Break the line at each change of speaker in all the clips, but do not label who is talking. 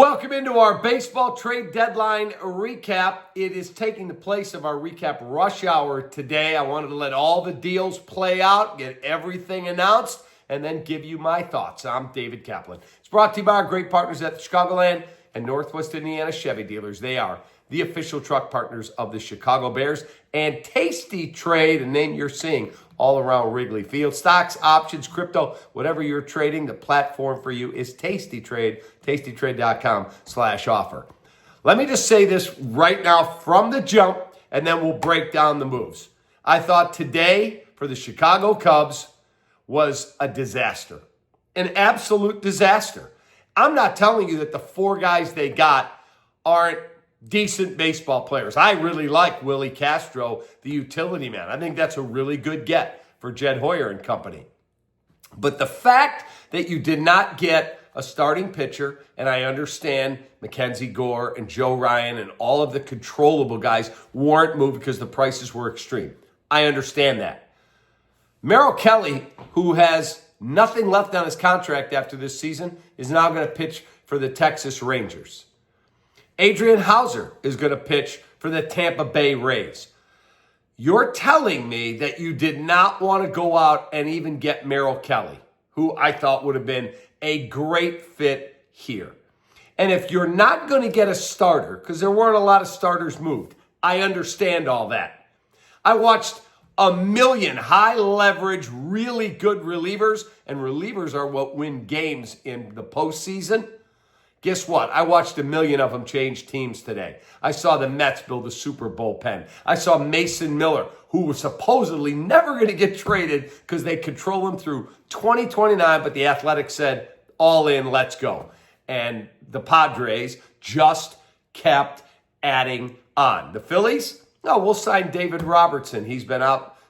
Welcome into our baseball trade deadline recap. It is taking the place of our recap rush hour today. I wanted to let all the deals play out, get everything announced, and then give you my thoughts. I'm David Kaplan. It's brought to you by our great partners at the Chicagoland and Northwest Indiana Chevy dealers. They are the official truck partners of the Chicago Bears, and Tasty Trade, a name you're seeing all around Wrigley Field. Stocks, options, crypto, whatever you're trading, the platform for you is Tasty Trade, tastytrade.com/offer. Let me just say this right now from the jump, and then we'll break down the moves. I thought today for the Chicago Cubs was a disaster, an absolute disaster. I'm not telling you that the four guys they got aren't decent baseball players. I really like Willie Castro, the utility man. I think that's a really good get for Jed Hoyer and company. But the fact that you did not get a starting pitcher, and I understand Mackenzie Gore and Joe Ryan and all of the controllable guys weren't moved because the prices were extreme. I understand that. Merrill Kelly, who has nothing left on his contract after this season, is now going to pitch for the Texas Rangers. Adrain Houser is going to pitch for the Tampa Bay Rays. You're telling me that you did not want to go out and even get Merrill Kelly, who I thought would have been a great fit here. And if you're not going to get a starter, because there weren't a lot of starters moved, I understand all that. I watched a million high-leverage, really good relievers, and relievers are what win games in the postseason. Guess what? I watched a million of them change teams today. I saw the Mets build a Super Bowl pen. I saw Mason Miller, who was supposedly never going to get traded because they control him through 2029, but the Athletics said, all in, let's go. And the Padres just kept adding on. The Phillies? No, we'll sign David Robertson. He's been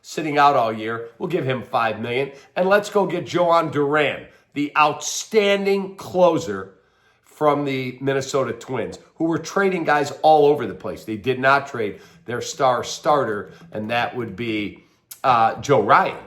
sitting out all year. We'll give him $5 million. And let's go get Joan Duran, the outstanding closer from the Minnesota Twins, who were trading guys all over the place. They did not trade their star starter, and that would be Joe Ryan.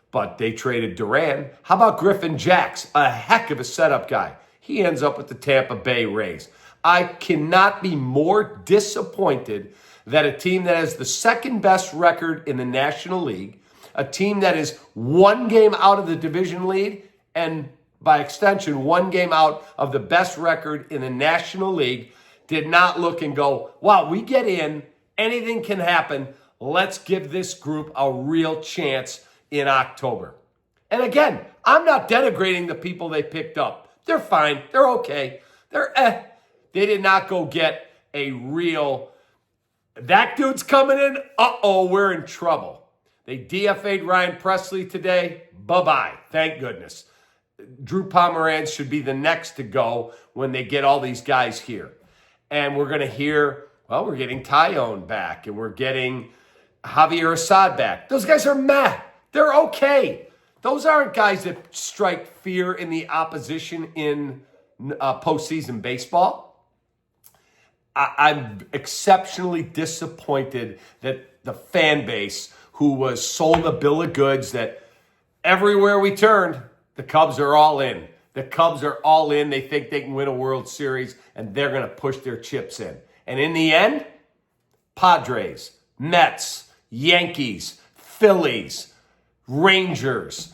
But they traded Duran. How about Griffin Jacks? A heck of a setup guy. He ends up with the Tampa Bay Rays. I cannot be more disappointed that a team that has the second best record in the National League, a team that is one game out of the division lead, and by extension, one game out of the best record in the National League, did not look and go, wow, we get in, anything can happen. Let's give this group a real chance in October. And again, I'm not denigrating the people they picked up. They're fine. They're okay. They did not go get a real, that dude's coming in, uh-oh, we're in trouble. They DFA'd Ryan Presley today. Bye-bye. Thank goodness. Drew Pomeranz should be the next to go when they get all these guys here. And we're going to hear, well, we're getting Tyone back and we're getting Javier Assad back. Those guys are meh. They're okay. Those aren't guys that strike fear in the opposition in postseason baseball. I'm exceptionally disappointed that the fan base, who was sold a bill of goods that everywhere we turned, the Cubs are all in. The Cubs are all in. They think they can win a World Series, and they're going to push their chips in. And in the end, Padres, Mets, Yankees, Phillies, Rangers,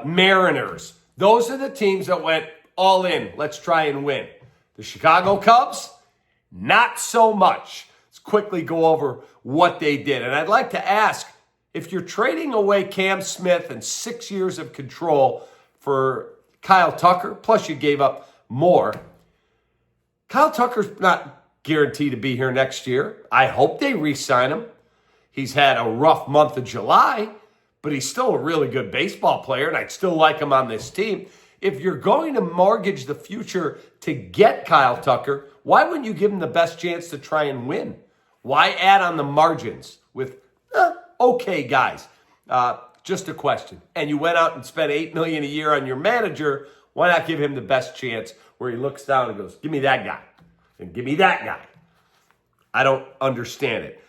Mariners. Those are the teams that went all in. Let's try and win. The Chicago Cubs, not so much. Let's quickly go over what they did. And I'd like to ask, if you're trading away Cam Smith and 6 years of control for Kyle Tucker, plus you gave up more, Kyle Tucker's not guaranteed to be here next year. I hope they re-sign him. He's had a rough month of July, but he's still a really good baseball player, and I'd still like him on this team. If you're going to mortgage the future to get Kyle Tucker, why wouldn't you give him the best chance to try and win? Why add on the margins with okay guys? Just a question. And you went out and spent $8 million a year on your manager. Why not give him the best chance where he looks down and goes, give me that guy and give me that guy? I don't understand it.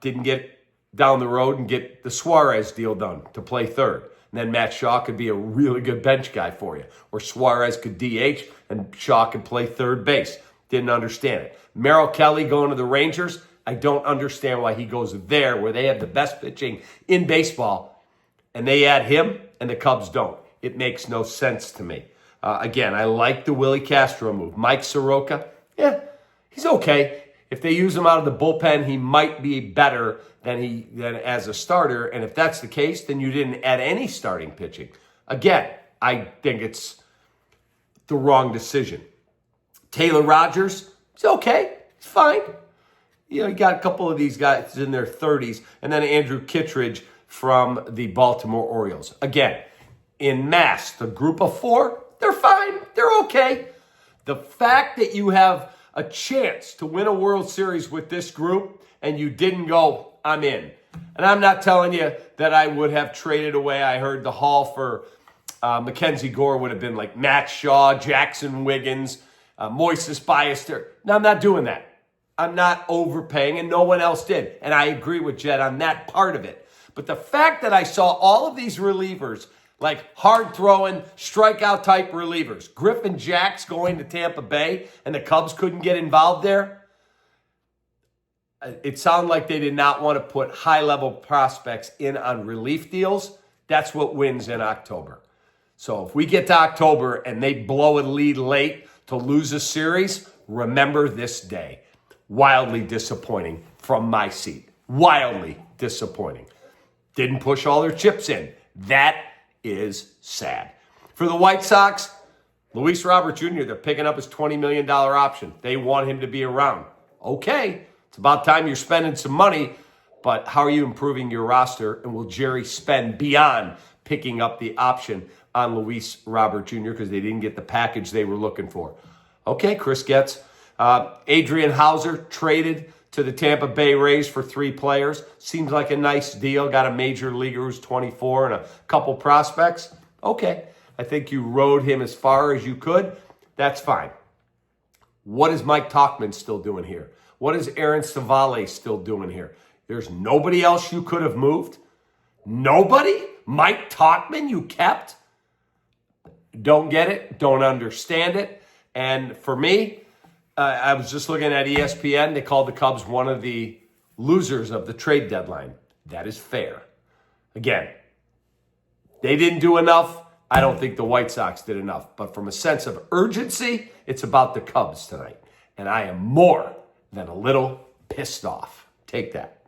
Didn't get down the road and get the Suarez deal done to play third. And then Matt Shaw could be a really good bench guy for you. Or Suarez could DH and Shaw could play third base. Didn't understand it. Merrill Kelly going to the Rangers. I don't understand why he goes there where they have the best pitching in baseball and they add him and the Cubs don't. It makes no sense to me. Again, I like the Willie Castro move. Mike Soroka, yeah, he's okay. If they use him out of the bullpen, he might be better than as a starter. And if that's the case, then you didn't add any starting pitching. Again, I think it's the wrong decision. Taylor Rogers, he's okay. He's fine. You got a couple of these guys in their 30s. And then Andrew Kittredge from the Baltimore Orioles. Again, in mass, the group of four, they're fine. They're okay. The fact that you have a chance to win a World Series with this group and you didn't go, I'm in. And I'm not telling you that I would have traded away. I heard the haul for Mackenzie Gore would have been like Matt Shaw, Jackson Wiggins, Moises Ballester. No, I'm not doing that. I'm not overpaying, and no one else did. And I agree with Jed on that part of it. But the fact that I saw all of these relievers, like hard-throwing, strikeout-type relievers, Griffin Jacks going to Tampa Bay, and the Cubs couldn't get involved there, it sounded like they did not want to put high-level prospects in on relief deals. That's what wins in October. So if we get to October and they blow a lead late to lose a series, remember this day. Wildly disappointing from my seat. Wildly disappointing. Didn't push all their chips in. That is sad. For the White Sox, Luis Robert Jr., they're picking up his $20 million option. They want him to be around. Okay, it's about time you're spending some money, but how are you improving your roster? And will Jerry spend beyond picking up the option on Luis Robert Jr. because they didn't get the package they were looking for? Okay, Chris Getz. Adrain Houser traded to the Tampa Bay Rays for 3 players. Seems like a nice deal. Got a major leaguer who's 24 and a couple prospects. Okay, I think you rode him as far as you could. That's fine. What is Mike Tauchman still doing here? What is Aaron Savale still doing here? There's nobody else you could have moved? Nobody? Mike Tauchman you kept? Don't get it. Don't understand it. And for me, I was just looking at ESPN. They called the Cubs one of the losers of the trade deadline. That is fair. Again, they didn't do enough. I don't think the White Sox did enough. But from a sense of urgency, it's about the Cubs tonight. And I am more than a little pissed off. Take that.